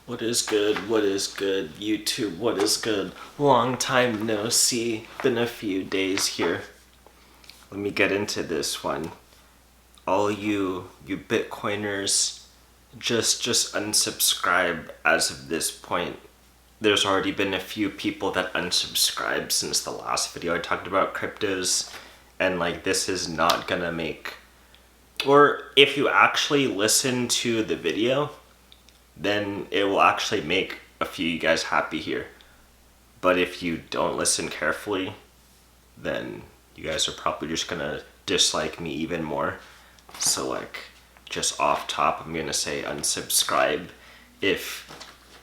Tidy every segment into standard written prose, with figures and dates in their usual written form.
What is good? What is good? YouTube, what is good? Long time no see. Been a few days here. Let me get into this one. All you Bitcoiners, just unsubscribe as of this point. There's already been a few people that unsubscribed since the last video I talked about cryptos, and like this is not gonna make, or if you actually listen to the video, then it will actually make a few of you guys happy here. But if you don't listen carefully, then you guys are probably just gonna dislike me even more. So like, just off top, I'm gonna say unsubscribe if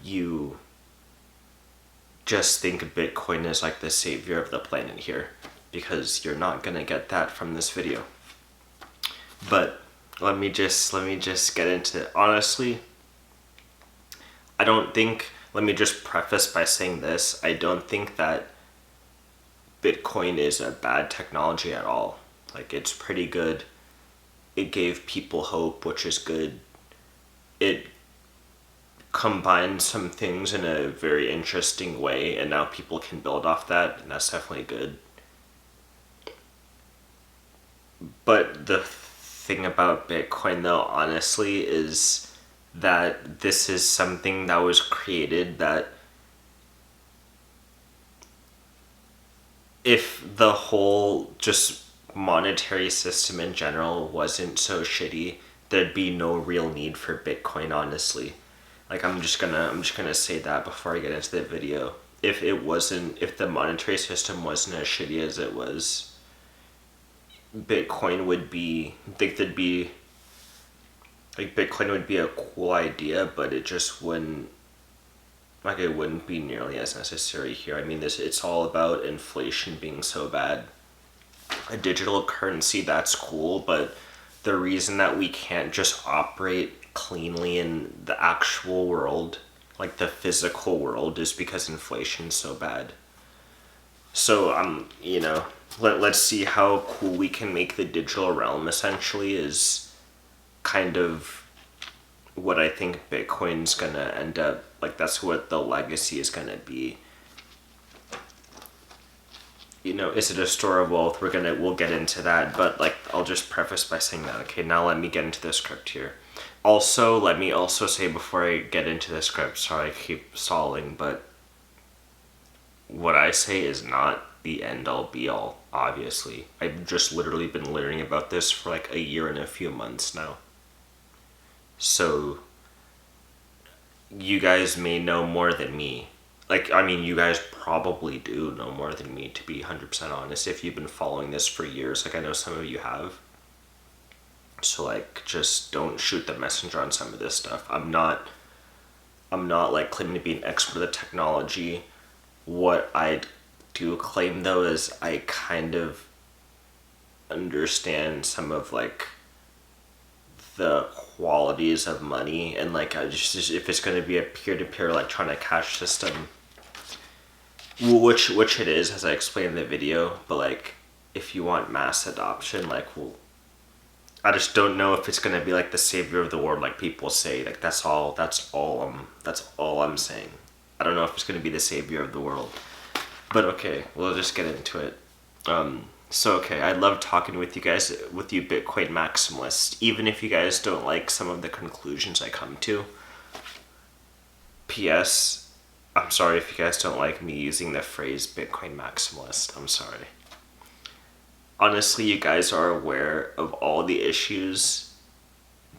you just think Bitcoin is like the savior of the planet here, because you're not gonna get that from this video. But let me just get into it. Honestly, let me just preface by saying this, I don't think that Bitcoin is a bad technology at all. Like, it's pretty good. It gave people hope, which is good. It combined some things in a very interesting way, and now people can build off that, and that's definitely good. But the thing about Bitcoin, though, honestly, is that this is something that was created that if the whole just monetary system in general wasn't so shitty, there'd be no real need for Bitcoin, honestly. Like, I'm just gonna say that before I get into the video. If the monetary system wasn't as shitty as it was, Bitcoin would be, I think there'd be, like, Bitcoin would be a cool idea, but it just wouldn't, like, it wouldn't be nearly as necessary here. I mean, it's all about inflation being so bad. A digital currency, that's cool, but the reason that we can't just operate cleanly in the actual world, like the physical world, is because inflation's so bad. So, let's see how cool we can make the digital realm, essentially, is kind of what I think Bitcoin's gonna end up, like, that's what the legacy is gonna be. Is it a store of wealth? We'll get into that, but like, I'll just preface by saying that. Okay, now let me get into the script here. Also, let me also say before I get into the script, sorry I keep stalling, but what I say is not the end all be all, obviously. I've just literally been learning about this for like a year and a few months now. So, you guys may know more than me. Like, I mean, you guys probably do know more than me, to be 100% honest, if you've been following this for years. Like, I know some of you have. So, like, just don't shoot the messenger on some of this stuff. I'm not like, claiming to be an expert of the technology. What I do claim, though, is I kind of understand some of, like, the qualities of money, and like, I just if it's going to be a peer-to-peer electronic cash system, which it is, as I explained in the video, but like, if you want mass adoption, like, well, I just don't know if it's going to be like the savior of the world, like people say. Like, that's all I'm saying. I don't know if it's going to be the savior of the world, but okay, we'll just get into it. So, okay, I love talking with you guys, with you Bitcoin maximalists, even if you guys don't like some of the conclusions I come to. P.S. I'm sorry if you guys don't like me using the phrase Bitcoin maximalist. I'm sorry. Honestly, you guys are aware of all the issues,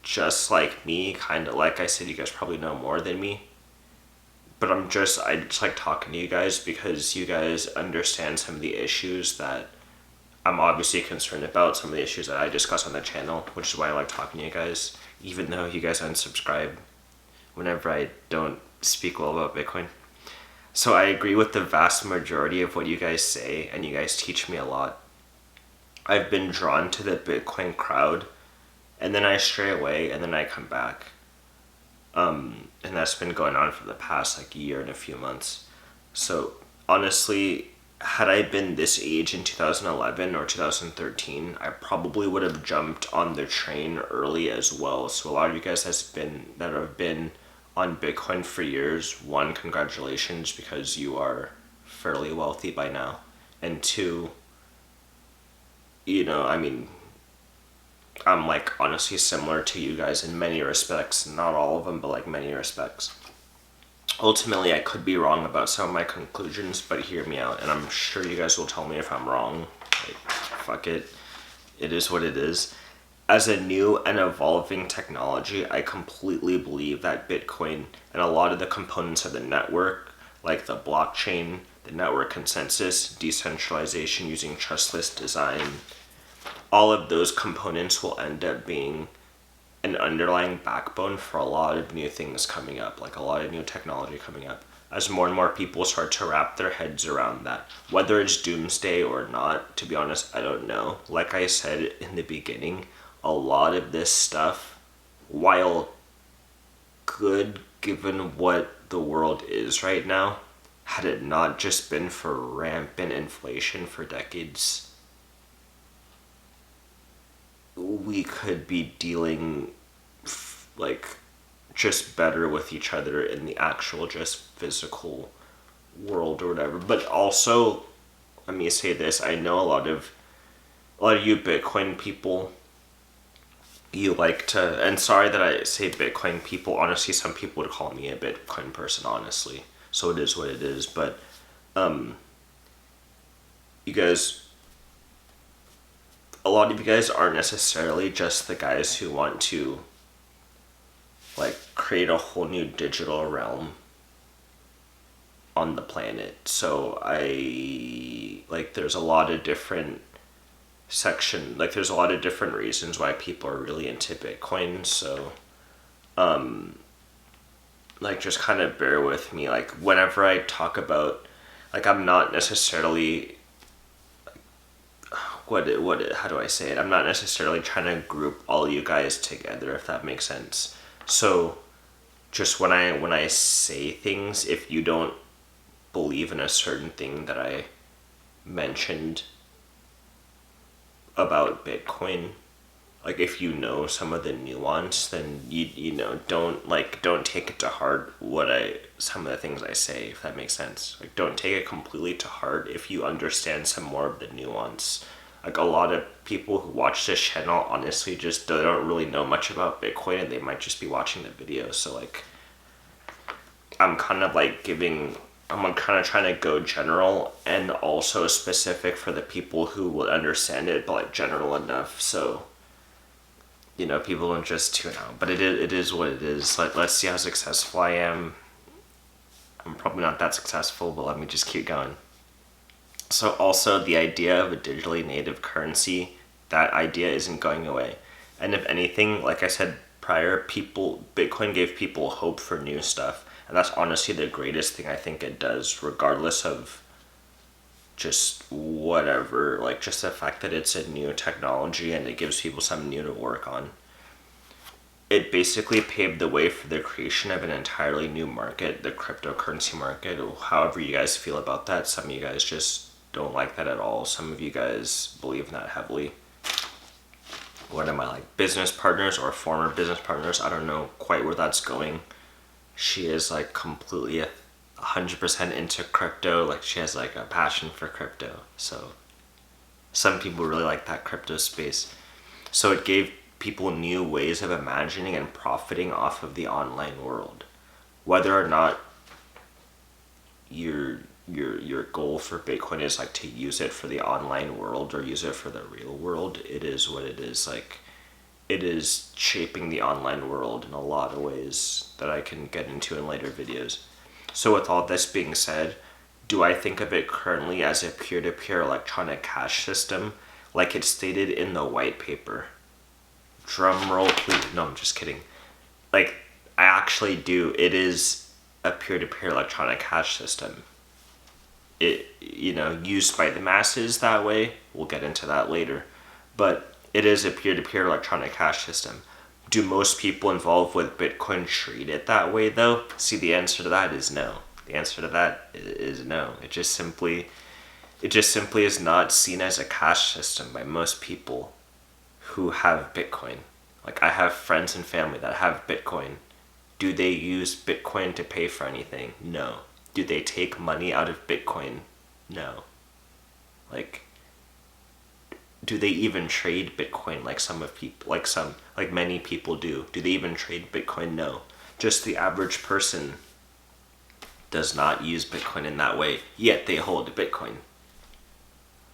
just like me. Kind of, like I said, you guys probably know more than me. But I just like talking to you guys because you guys understand some of the issues that I'm obviously concerned about, some of the issues that I discuss on the channel, which is why I like talking to you guys, even though you guys unsubscribe whenever I don't speak well about Bitcoin. So I agree with the vast majority of what you guys say, and you guys teach me a lot. I've been drawn to the Bitcoin crowd, and then I stray away, and then I come back. And that's been going on for the past like year and a few months. So honestly, had I been this age in 2011 or 2013, I probably would have jumped on the train early as well. So a lot of you guys that have been on Bitcoin for years, one, congratulations, because you are fairly wealthy by now. And two, I mean, I'm like honestly similar to you guys in many respects. Not all of them, but like many respects. Ultimately, I could be wrong about some of my conclusions, but hear me out, and I'm sure you guys will tell me if I'm wrong. Like, fuck it. It is what it is. As a new and evolving technology, I completely believe that Bitcoin and a lot of the components of the network, like the blockchain, the network consensus, decentralization using trustless design, all of those components will end up being an underlying backbone for a lot of new things coming up, like a lot of new technology coming up, as more and more people start to wrap their heads around that. Whether it's doomsday or not, to be honest, I don't know. Like I said in the beginning, a lot of this stuff, while good given what the world is right now, had it not just been for rampant inflation for decades, we could be dealing like just better with each other in the actual just physical world or whatever. But also, let me say this, I know a lot of you Bitcoin people, you like to, and sorry that I say Bitcoin people, honestly some people would call me a Bitcoin person, honestly, so it is what it is. But you guys, a lot of you guys aren't necessarily just the guys who want to like create a whole new digital realm on the planet. So there's a lot of different there's a lot of different reasons why people are really into Bitcoin. So just kind of bear with me. Like whenever I talk about, like, I'm not necessarily, how do I say it? I'm not necessarily trying to group all you guys together, if that makes sense. So just when I say things, if you don't believe in a certain thing that I mentioned about Bitcoin, like if you know some of the nuance, then don't take it to heart some of the things I say, if that makes sense. Like don't take it completely to heart if you understand some more of the nuance. Like a lot of people who watch this channel honestly just don't really know much about Bitcoin, and they might just be watching the video. So like I'm kind of trying to go general and also specific for the people who will understand it, but like general enough so people don't just tune out. But it is what it is. Like, let's see how successful I am. I'm probably not that successful, but let me just keep going. So also the idea of a digitally native currency, that idea isn't going away. And if anything, like I said prior, Bitcoin gave people hope for new stuff. And that's honestly the greatest thing I think it does, regardless of just whatever, like just the fact that it's a new technology and it gives people something new to work on. It basically paved the way for the creation of an entirely new market, the cryptocurrency market. However you guys feel about that. Some of you guys just don't like that at all. Some of you guys believe in that heavily. What am I, like business partners or former business partners? I don't know quite where that's going. She is like completely 100% into crypto. Like she has like a passion for crypto. So some people really like that crypto space. So it gave people new ways of imagining and profiting off of the online world. Whether or not your goal for Bitcoin is like to use it for the online world or use it for the real world, it is what it is. Like it is shaping the online world in a lot of ways that I can get into in later videos. So with all this being said, do I think of it currently as a peer-to-peer electronic cash system like it's stated in the white paper? Drum roll please. No, I'm just kidding. Like I actually do. It is a peer-to-peer electronic cash system. It, used by the masses that way. We'll get into that later. But it is a peer-to-peer electronic cash system. Do most people involved with Bitcoin treat it that way though? See, the answer to that is no. The answer to that is no. It just simply is not seen as a cash system by most people who have Bitcoin. Like I have friends and family that have Bitcoin, Do they use Bitcoin to pay for anything? No. Do they take money out of Bitcoin? No. Like, do they even trade Bitcoin like many people do? Do they even trade Bitcoin? No. Just the average person does not use Bitcoin in that way, yet they hold Bitcoin.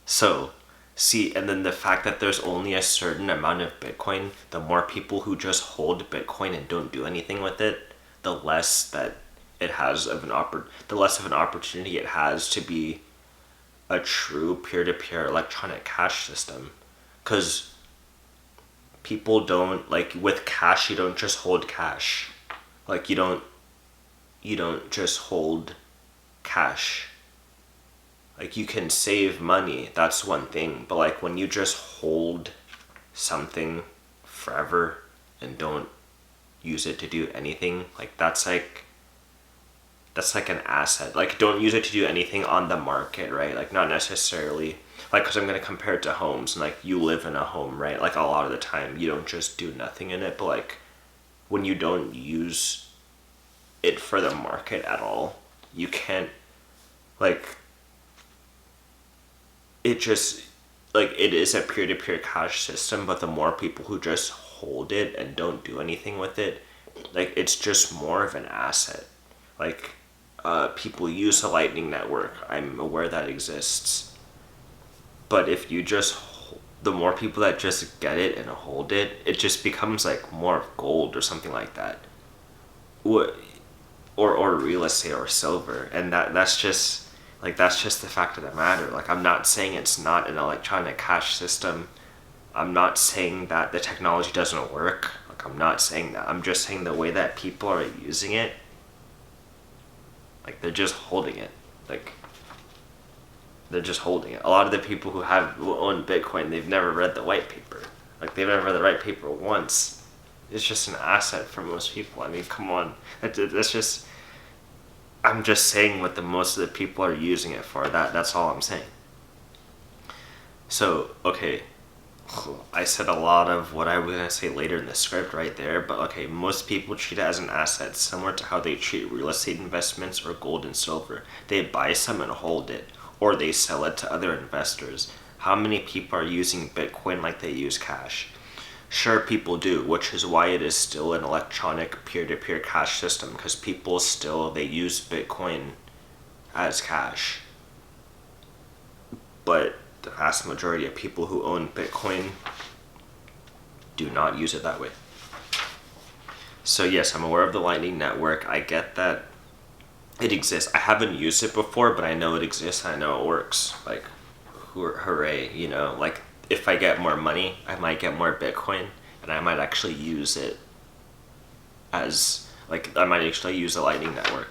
So, see, and then the fact that there's only a certain amount of Bitcoin, the more people who just hold Bitcoin and don't do anything with it, the less that it has of the less of an opportunity it has to be a true peer-to-peer electronic cash system. Because people don't, like, with cash, you don't just hold cash. Like, you don't just hold cash. Like, you can save money, that's one thing, but like when you just hold something forever and don't use it to do anything, like that's like an asset. Like, don't use it to do anything on the market, right? Like, not necessarily, like, because I'm going to compare it to homes, and like, you live in a home, right? Like, a lot of the time you don't just do nothing in it, but like when you don't use it for the market at all, you can't, like, it just, like, it is a peer-to-peer cash system, but the more people who just hold it and don't do anything with it, like, it's just more of an asset. Like, people use the Lightning Network. I'm aware that exists. But if you just, the more people that just get it and hold it, it just becomes like more gold or something like that. Or real estate or silver. And that's just the fact of the matter. Like, I'm not saying it's not an electronic cash system. I'm not saying that the technology doesn't work. Like, I'm not saying that. I'm just saying the way that people are using it, like, they're just holding it. Like, they're just holding it. A lot of the people who own Bitcoin, they've never read the white paper. Like, they've never read the white paper once. It's just an asset for most people. I mean, come on. That's just, I'm just saying what the most of the people are using it for. That's all I'm saying. So, okay, I said a lot of what I was going to say later in the script right there, but okay, most people treat it as an asset, similar to how they treat real estate investments or gold and silver. They buy some and hold it, or they sell it to other investors. How many people are using Bitcoin like they use cash? Sure, people do, which is why it is still an electronic peer-to-peer cash system, because people still, they use Bitcoin as cash. But the vast majority of people who own Bitcoin do not use it that way. So yes, I'm aware of the Lightning Network. I get that it exists. I haven't used it before, but I know it exists and I know it works. Like, hooray, you know, like, if I get more money, I might get more Bitcoin, and I might actually use it as, like, I might actually use the Lightning Network.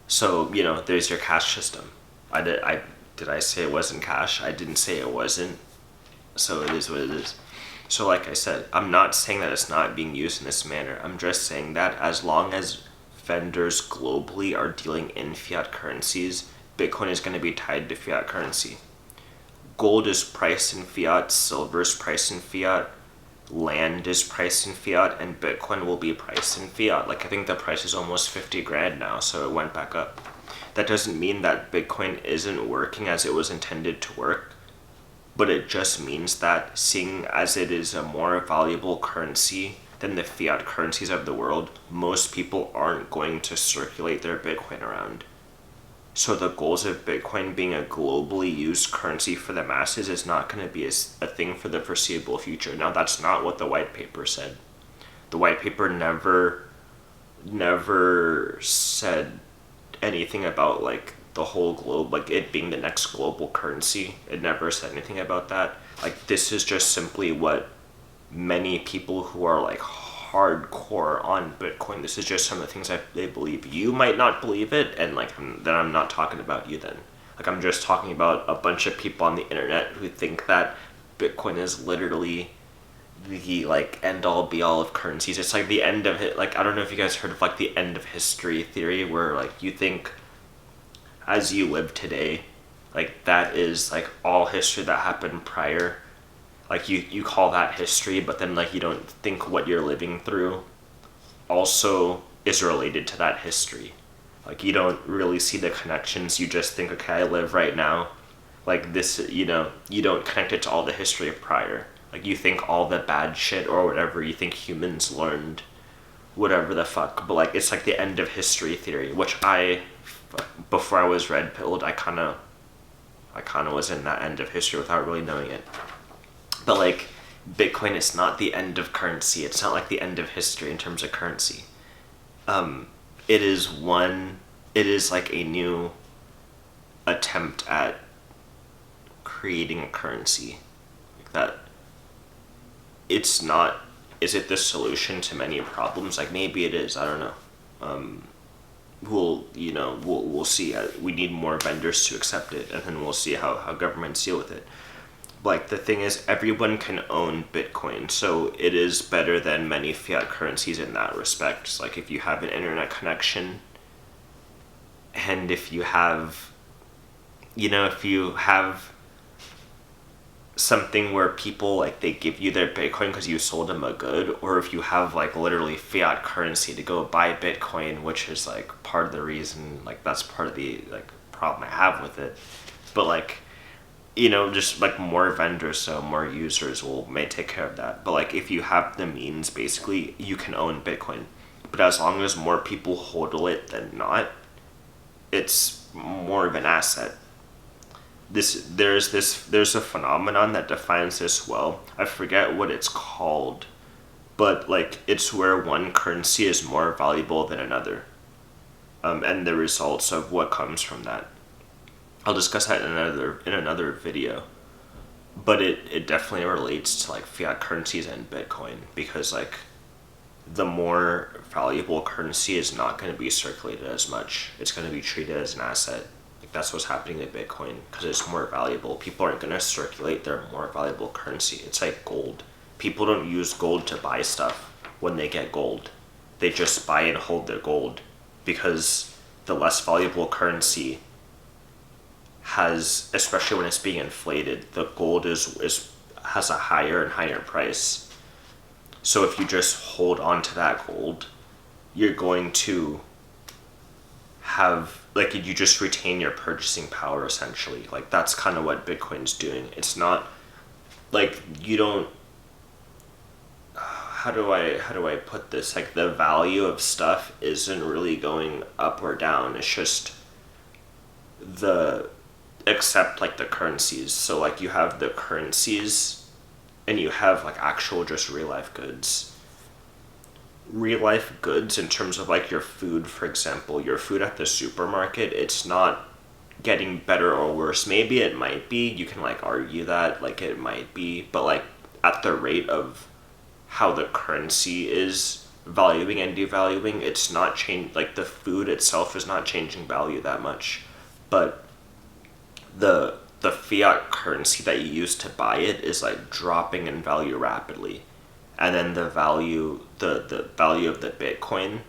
So, you know, there's your cash system. Did I say it wasn't cash? I didn't say it wasn't. So it is what it is. So like I said, I'm not saying that it's not being used in this manner. I'm just saying that as long as vendors globally are dealing in fiat currencies, Bitcoin is going to be tied to fiat currency. Gold is priced in fiat, silver is priced in fiat, land is priced in fiat, and Bitcoin will be priced in fiat. Like, I think the price is almost 50 grand now, so it went back up. That doesn't mean that Bitcoin isn't working as it was intended to work, but it just means that, seeing as it is a more valuable currency than the fiat currencies of the world, most people aren't going to circulate their Bitcoin around. So the goals of Bitcoin being a globally used currency for the masses is not going to be a thing for the foreseeable future. Now, that's not what the white paper said. The white paper never said anything about, like, the whole globe, like, it being the next global currency. It never said anything about that. Like, this is just simply what many people who are, like, hardcore on Bitcoin, this is just some of the things that they believe. You might not believe it, and, like, then I'm not talking about you then. Like, I'm just talking about a bunch of people on the internet who think that Bitcoin is literally the, like, end-all be-all of currencies. It's like the end of it. Like, I don't know if you guys heard of, like, the end of history theory, where, like, you think as you live today, like, that is, like, all history that happened prior. Like, you call that history, but then, like, you don't think what you're living through also is related to that history. Like, you don't really see the connections. You just think, okay, I live right now. Like, this, you don't connect it to all the history prior. Like, you think all the bad shit or whatever, you think humans learned, whatever the fuck. But, like, it's like the end of history theory, which before I was red-pilled, I kind of was in that end of history without really knowing it. But, like, Bitcoin is not the end of currency. It's not like the end of history in terms of currency. It is like a new attempt at creating a currency. Like that. It's not, is it the solution to many problems? Like, maybe it is, I don't know. We'll see. We need more vendors to accept it, and then we'll see how governments deal with it. Like, the thing is, everyone can own Bitcoin, so it is better than many fiat currencies in that respect. Like, if you have an internet connection, and if you have something where people, like, they give you their Bitcoin because you sold them a good, or if you have, like, literally fiat currency to go buy Bitcoin, which is, like, part of the reason, like, that's part of the, like, problem I have with it. But, like, just, like, more vendors, so more users may take care of that. But, like, if you have the means, basically, you can own Bitcoin. But as long as more people hodl it than not, it's more of an asset. There's a phenomenon that defines this well. I forget what it's called, but, like, it's where one currency is more valuable than another, and the results of what comes from that. I'll discuss that in another video, but it definitely relates to, like, fiat currencies and Bitcoin, because, like, the more valuable currency is not going to be circulated as much. It's going to be treated as an asset. Like, that's what's happening to Bitcoin, because it's more valuable. People aren't going to circulate their more valuable currency. It's like gold. People don't use gold to buy stuff when they get gold. They just buy and hold their gold, because the less valuable currency has, especially when it's being inflated, the gold has a higher and higher price. So if you just hold on to that gold, you're going to have, like, you just retain your purchasing power, essentially. Like, that's kind of what Bitcoin's doing. It's not, like, you don't, how do I put this? Like, the value of stuff isn't really going up or down. It's just except, like, the currencies. So, like, you have the currencies, and you have, like, actual just real life goods. Real life goods in terms of, like, your food, for example, your food at the supermarket, it's not getting better or worse. Maybe it might be. You can, like, argue that, like, it might be, but, like, at the rate of how the currency is valuing and devaluing, it's not changing. Like, the food itself is not changing value that much, but the fiat currency that you use to buy it is, like, dropping in value rapidly, and then the value of the Bitcoin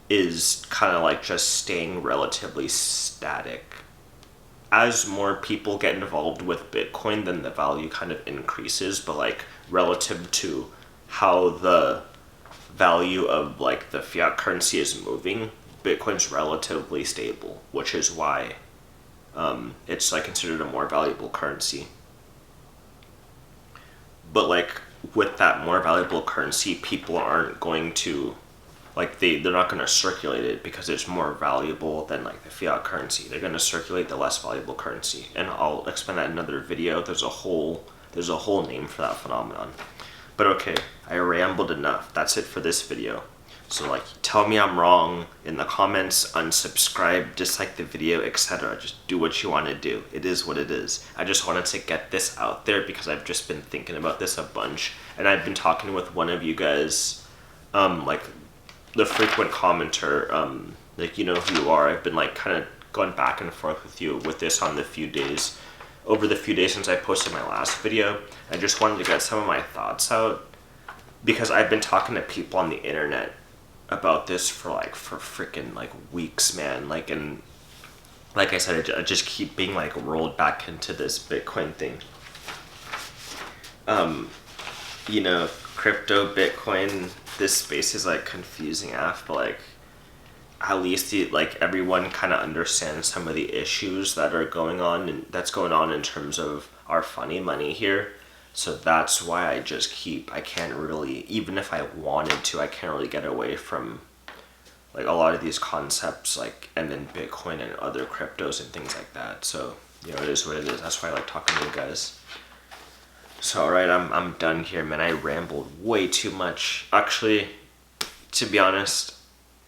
is kind of, like, just staying relatively static. As more people get involved with Bitcoin, then the value kind of increases, but, like, relative to how the value of, like, the fiat currency is moving, Bitcoin's relatively stable, which is why it's, like, considered a more valuable currency. But, like, with that more valuable currency, people aren't going to, like, they're not going to circulate it because it's more valuable than, like, the fiat currency. They're going to circulate the less valuable currency, and I'll explain that in another video. There's a whole name for that phenomenon. But okay, I rambled enough. That's it for this video. So, like, tell me I'm wrong in the comments, unsubscribe, dislike the video, etc. Just do what you want to do. It is what it is. I just wanted to get this out there because I've just been thinking about this a bunch, and I've been talking with one of you guys, like, the frequent commenter, like, you know who you are. I've been, like, kind of going back and forth with you with this over the few days since I posted my last video. I just wanted to get some of my thoughts out, because I've been talking to people on the internet about this for freaking, like, weeks, man. Like, and like I said, I just keep being, like, rolled back into this Bitcoin thing. Crypto, Bitcoin, this space is like confusing AF, but like at least everyone kind of understands some of the issues that are going on and that's going on in terms of our funny money here. So that's why I can't really, even if I wanted to, I can't really get away from like a lot of these concepts, like, and then Bitcoin and other cryptos and things like that. So, you know, it is what it is. That's why I like talking to you guys. So, alright, I'm done here, man. I rambled way too much. Actually, to be honest,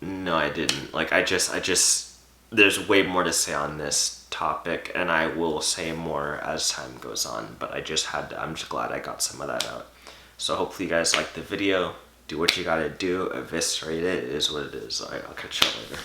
no, I didn't. Like, I just, there's way more to say on this topic, and I will say more as time goes on, but I'm just glad I got some of that out. So hopefully you guys like the video. Do what you gotta do, eviscerate it. It is what it is. Alright, I'll catch you later.